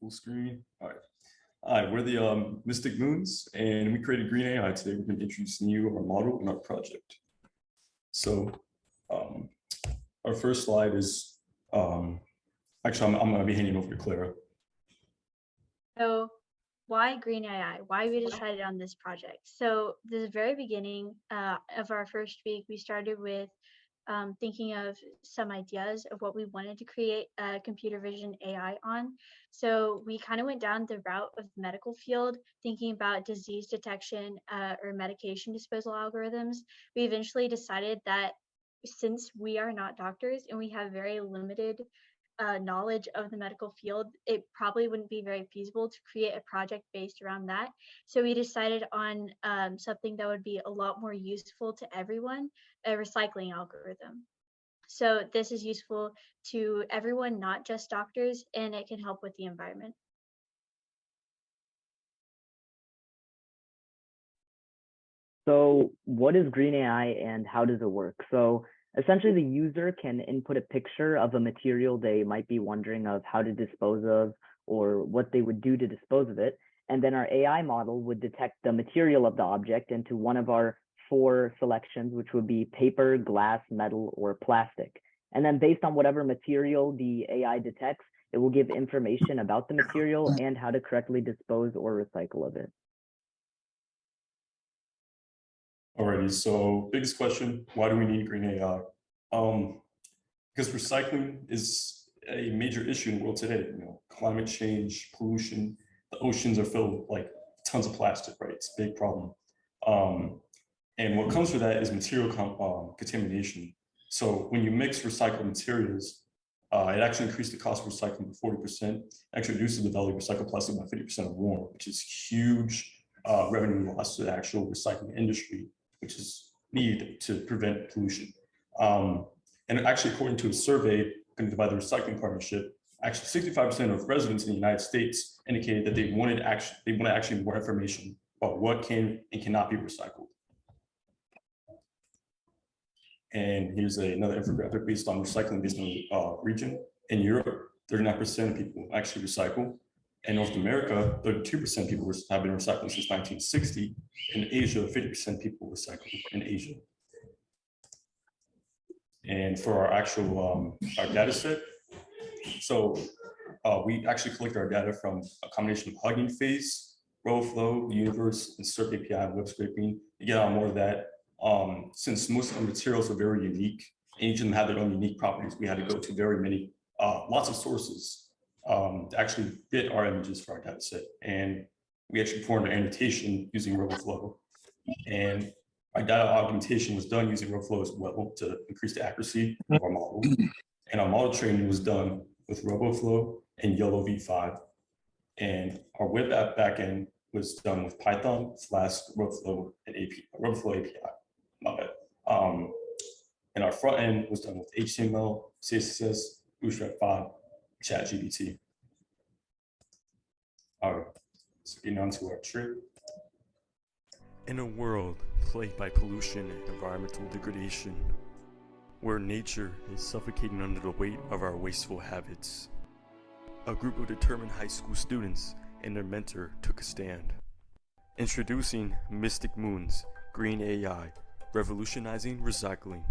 Full screen. All right. Hi, we're the Mystic Moons, and we created GreenAI today. We're going to introduce you our model and our project. So our first slide is, actually, I'm going to be handing over to Clara. So why GreenAI? Why we decided on this project? So the very beginning of our first week, we started with thinking of some ideas of what we wanted to create a computer vision AI on. So we kind of went down the route of the medical field, thinking about disease detection or medication disposal algorithms. We eventually decided that since we are not doctors and we have very limited knowledge of the medical field, it probably wouldn't be very feasible to create a project based around that. So we decided on something that would be a lot more useful to everyone, a recycling algorithm. So this is useful to everyone, not just doctors, and it can help with the environment. So what is GreenAI and how does it work? So essentially the user can input a picture of a material they might be wondering of how to dispose of or what they would do to dispose of it. And then our AI model would detect the material of the object into one of our 4 selections, which would be paper, glass, metal, or plastic. And then based on whatever material the AI detects, it will give information about the material and how to correctly dispose or recycle of it. Alrighty, so biggest question, why do we need GreenAI? Because recycling is a major issue in the world today. You know, climate change, pollution, the oceans are filled with like tons of plastic, right? It's a big problem. And what comes with that is material contamination. So when you mix recycled materials, it actually increased the cost of recycling by 40%, actually reduces the value of recycled plastic by 50% or more, which is huge revenue loss to the actual recycling industry, which is needed to prevent pollution. And actually, according to a survey conducted by the Recycling Partnership, actually 65% of residents in the United States indicated that they wanted actually more information about what can and cannot be recycled. And here's another infographic based on recycling based on region. In Europe, 39% of people actually recycle. In North America, 32% of people have been recycling since 1960. In Asia, 50% of people recycle in Asia. And for our actual our data set, so we actually collect our data from a combination of Hugging Face, RowFlow, the Universe, and SERP API and web scraping. To get on more of that, since most of the materials are very unique, and each of them have their own unique properties, we had to go to very many, lots of sources to actually fit our images for our data set. And we actually performed an annotation using RowFlow. And our data augmentation was done using RowFlow as well to increase the accuracy of our model. And our model training was done with RoboFlow and Yellow V5. And our web app backend was done with Python, Flask, RoboFlow, and RoboFlow API. My bad. And our front end was done with HTML, CSS, Bootstrap 5, ChatGPT. All right, so getting on to our trick. In a world plagued by pollution and environmental degradation, where nature is suffocating under the weight of our wasteful habits, a group of determined high school students and their mentor took a stand. Introducing Mystic Moons, GreenAI, revolutionizing recycling.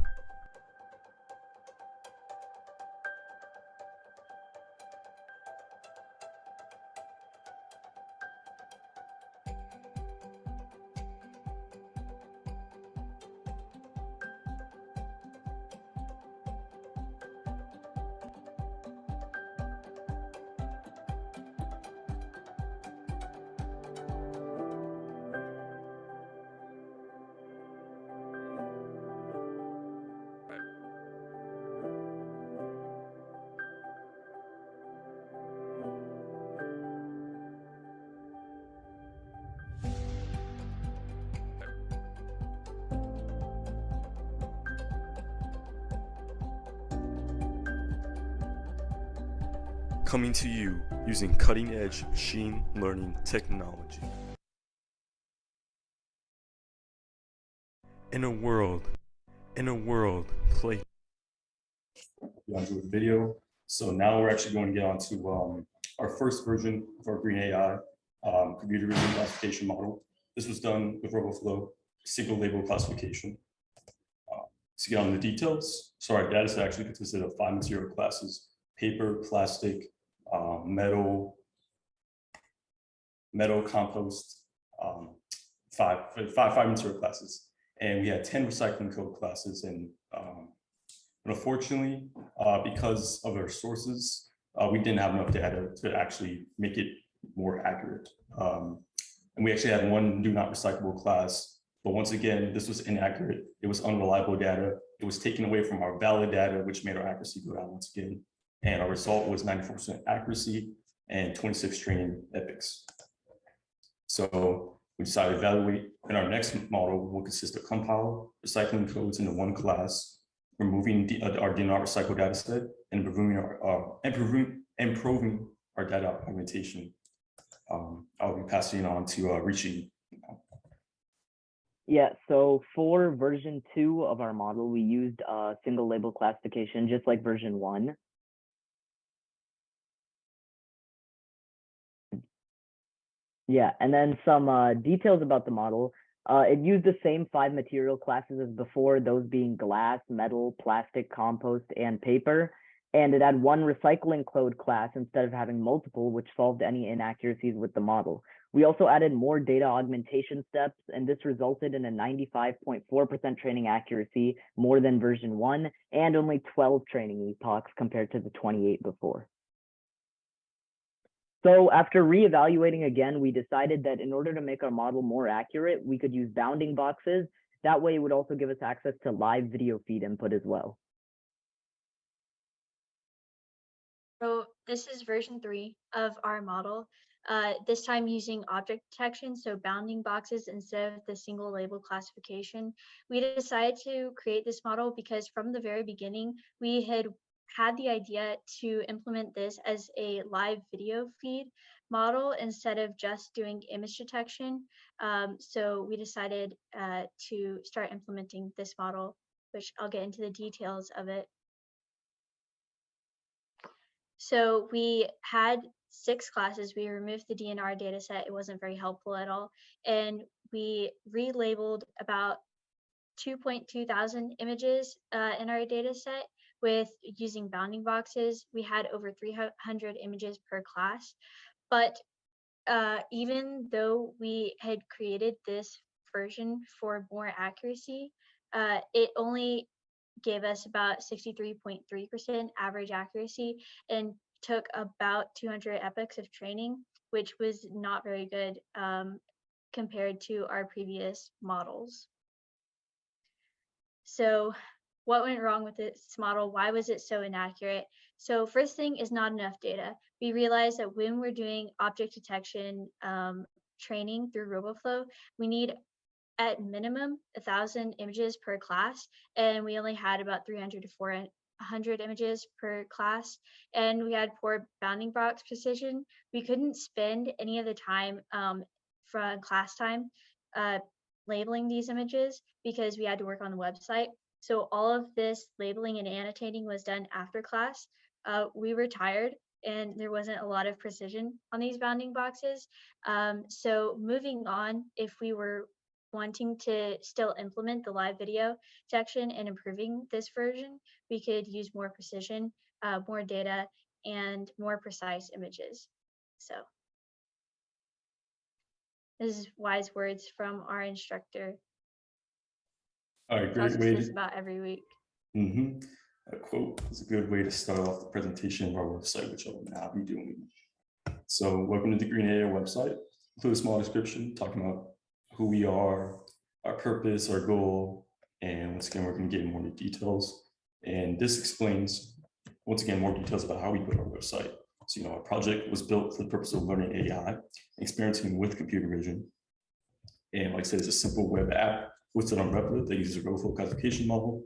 Coming to you using cutting-edge machine learning technology. In a world plagued. You want to do a video? So now we're actually going to get on to our first version of our GreenAI computer vision classification model. This was done with RoboFlow, single label classification. To get on the details, so our data set actually consisted of 5 material classes: paper, plastic, metal, compost, five material classes. And we had 10 recycling code classes. And unfortunately, because of our sources, we didn't have enough data to actually make it more accurate. And we actually had one do not recyclable class. But once again, this was inaccurate. It was unreliable data. It was taken away from our valid data, which made our accuracy go down once again. And our result was 94% accuracy and 26 training epochs. So we decided to evaluate, and our next model will consist of compile recycling codes into one class, removing our do not recycle data set, and improving our data augmentation. I'll be passing on to Rishi. Yeah, so for version 2 of our model, we used single label classification, just like version 1. Yeah, and then some details about the model. It used the same 5 material classes as before, those being glass, metal, plastic, compost, and paper. And it had one recycling code class instead of having multiple, which solved any inaccuracies with the model. We also added more data augmentation steps, and this resulted in a 95.4% training accuracy, more than version 1, and only 12 training epochs compared to the 28 before. So after reevaluating again, we decided that in order to make our model more accurate, we could use bounding boxes. That way it would also give us access to live video feed input as well. So this is version 3 of our model, this time using object detection, so bounding boxes instead of the single label classification. We decided to create this model because from the very beginning, we had the idea to implement this as a live video feed model instead of just doing image detection. So we decided to start implementing this model, which I'll get into the details of it. So we had 6 classes. We removed the DNR data set. It wasn't very helpful at all. And we relabeled about 2.2 thousand images in our data set with using bounding boxes. We had over 300 images per class. But even though we had created this version for more accuracy, it only gave us about 63.3% average accuracy and took about 200 epochs of training, which was not very good compared to our previous models. So what went wrong with this model? Why was it so inaccurate? So first thing is not enough data. We realized that when we're doing object detection training through RoboFlow, we need at minimum 1,000 images per class, and we only had about 300 to 400 images per class, and we had poor bounding box precision. We couldn't spend any of the time from class time labeling these images because we had to work on the website. So all of this labeling and annotating was done after class. We were tired and there wasn't a lot of precision on these bounding boxes. So moving on, if we were wanting to still implement the live video detection and improving this version, we could use more precision, more data, and more precise images. So this is wise words from our instructor. All right, great way to about every week. A quote is a good way to start off the presentation of our website, which I will now be doing. So welcome to the GreenAI website. Include a small description talking about who we are, our purpose, our goal, and once again, we're going to get more into details. And this explains, once again, more details about how we built our website. So, our project was built for the purpose of learning AI, experimenting with computer vision. And like I said, it's a simple web app hosted on Replit that uses a RoboFlow classification model.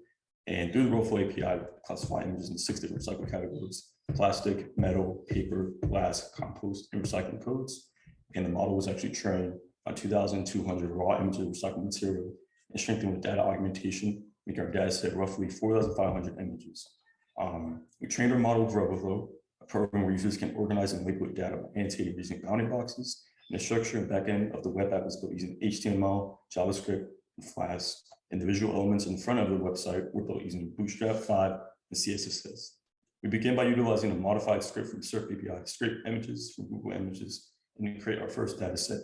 And through the RoboFlow API, classify images in 6 different recycle categories: plastic, metal, paper, glass, compost, and recycling codes. And the model was actually trained on 2,200 raw images of recycled material and strengthened with data augmentation, making our data set roughly 4,500 images. We trained our model with RoboFlow a program where users can organize and label data by annotating using bounding boxes. And the structure and backend of the web app is built using HTML, JavaScript, and Flask. And the visual elements in front of the website were built using Bootstrap 5 and CSS. We begin by utilizing a modified script from Surf API to scrape images from Google Images and to create our first data set.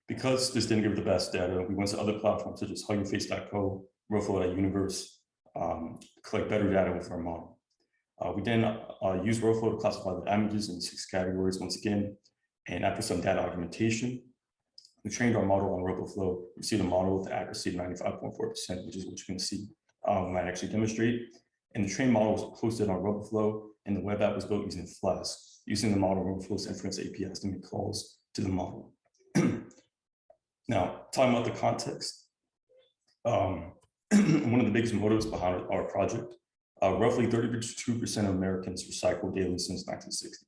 Because this didn't give the best data, we went to other platforms such as huggingface.co, Roflo.universe, collect better data with our model. We then use Roflo to classify the images in 6 categories once again. And after some data augmentation, we trained our model on RoboFlow. We see the model with the accuracy of 95.4%, which is what you can see when I actually demonstrate. And the trained model was hosted on RoboFlow, and the web app was built using Flask, using the model RoboFlow's inference APIs to make calls to the model. Now, talking about the context, one of the biggest motives behind our project, roughly 32% of Americans recycle daily since 1960.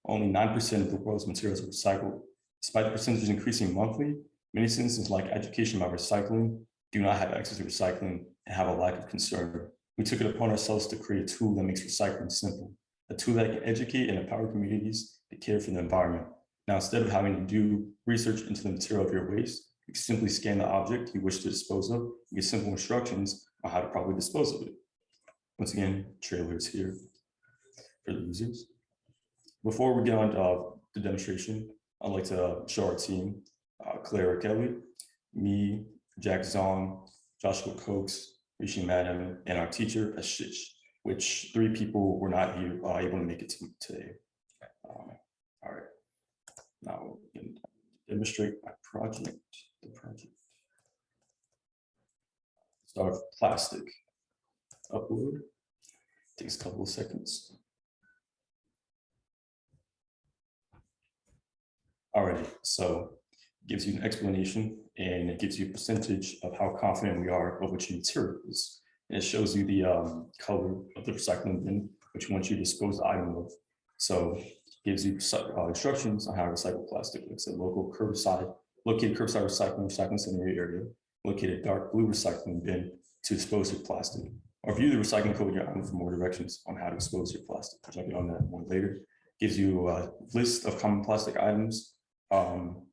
Only 9% of the world's materials are recycled. Despite the percentage increasing monthly, many citizens lack education about recycling, do not have access to recycling, and have a lack of concern. We took it upon ourselves to create a tool that makes recycling simple, a tool that can educate and empower communities to care for the environment. Now, instead of having to do research into the material of your waste, you can simply scan the object you wish to dispose of and get simple instructions on how to properly dispose of it. Once again, trailers here for the users. Before we get on the demonstration, I'd like to show our team, Clara Kelly, me, Jack Zhong, Joshua Kokes, Rishi Madhavan, and our teacher, Ashish, which 3 people were not here, able to make it today. All right, now we can demonstrate my project, Start with plastic. Upload, takes a couple of seconds. Alrighty, so it gives you an explanation and it gives you a percentage of how confident we are of what your material is. And it shows you the color of the recycling bin, which you want you to dispose the item of. So it gives you instructions on how to recycle plastic. It's a local curbside, located curbside recycling center in your area, located dark blue recycling bin to dispose your plastic. Or view the recycling code in your item for more directions on how to dispose your plastic, which I'll get on that one later. Gives you a list of common plastic items,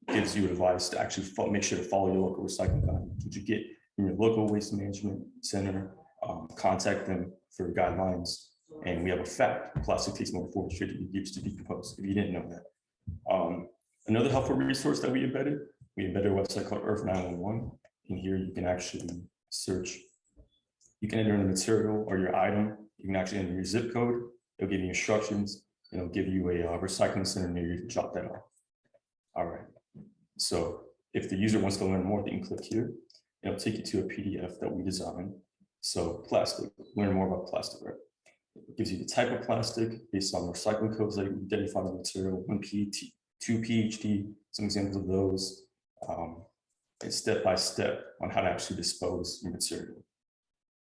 gives you advice to actually make sure to follow your local recycling guidelines, which you get from your local waste management center. Contact them for guidelines. And we have a fact: plastic takes more than 450 years to decompose, if you didn't know that. Another helpful resource that we embedded a website called Earth 911. And here you can actually search. You can enter in the material or your item. You can actually enter your zip code. It'll give you instructions, and it'll give you a recycling center near you to drop that off. All right. So if the user wants to learn more, they can click here. It'll take you to a PDF that we designed. So plastic, learn more about plastic, right? It gives you the type of plastic based on recycling codes that you identify the material, 1 PET, 2 PHD, some examples of those, and step-by-step on how to actually dispose your material.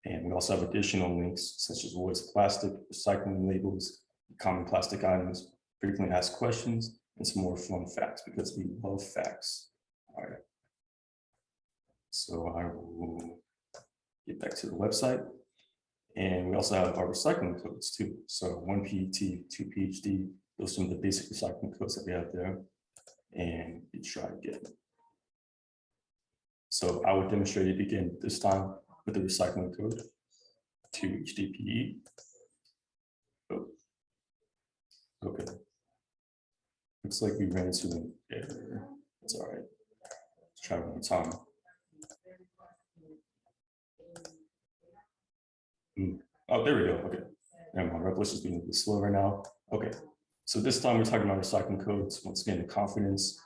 And we also have additional links such as what is plastic, recycling labels, common plastic items, frequently asked questions, and some more fun facts because we love facts. All right. So I will get back to the website. And we also have our recycling codes too. So 1 PET, 2 PHD, those are some of the basic recycling codes that we have there. And we try again. So I would demonstrate it again this time with the recycling code, 2 HDPE. Oh. Okay. Looks like we ran into an error. It's all right. Let's try one more time. Oh, there we go. Okay. And my Replis is being a bit slow right now. Okay. So this time we're talking about recycling codes. Once again, the confidence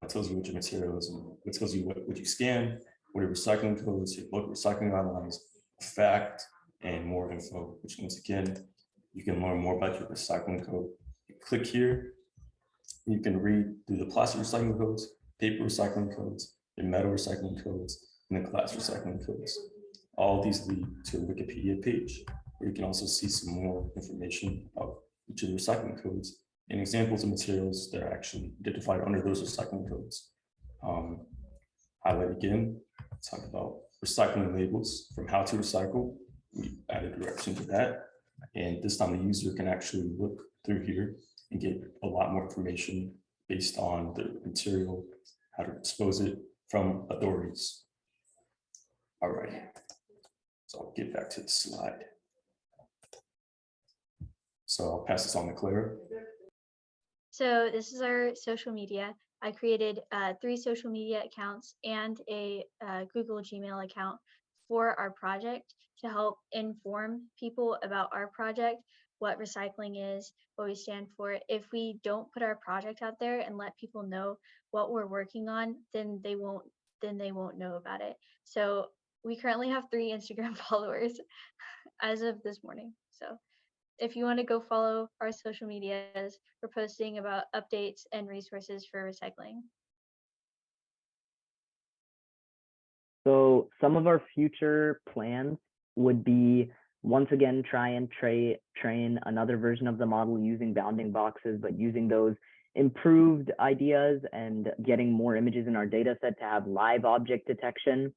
it tells you what your material is, and it tells you what you scan, what your recycling codes, your local recycling guidelines, fact, and more info, which once again, you can learn more about your recycling code. You click here, you can read through the plastic recycling codes, paper recycling codes, your metal recycling codes, and the glass recycling codes. All of these lead to a Wikipedia page where you can also see some more information about each of the recycling codes and examples of materials that are actually identified under those recycling codes. Highlight again, talk about recycling labels from how to recycle. We added direction to that. And this time the user can actually look through here and get a lot more information based on the material, how to dispose it from authorities. All right, so I'll get back to the slide. So I'll pass this on to Clara. So this is our social media. I created 3 social media accounts and a Google Gmail account for our project to help inform people about our project, what recycling is, what we stand for. If we don't put our project out there and let people know what we're working on, then they won't know about it. So we currently have 3 Instagram followers as of this morning. So if you want to go follow our social medias, we're posting about updates and resources for recycling. So some of our future plans would be, once again, try and train another version of the model using bounding boxes, but using those improved ideas and getting more images in our data set to have live object detection.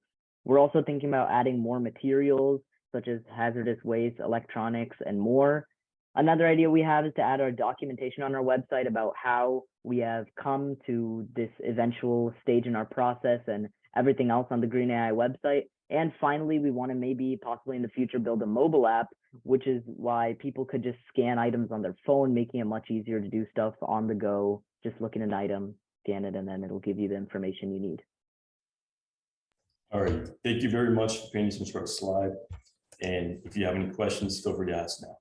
We're also thinking about adding more materials such as hazardous waste, electronics, and more. Another idea we have is to add our documentation on our website about how we have come to this eventual stage in our process and everything else on the GreenAI website. And finally, we want to maybe possibly in the future build a mobile app, which is why people could just scan items on their phone, making it much easier to do stuff on the go, just look at an item, scan it, and then it'll give you the information you need. All right, thank you very much for paying attention to our slide. And if you have any questions, feel free to ask now.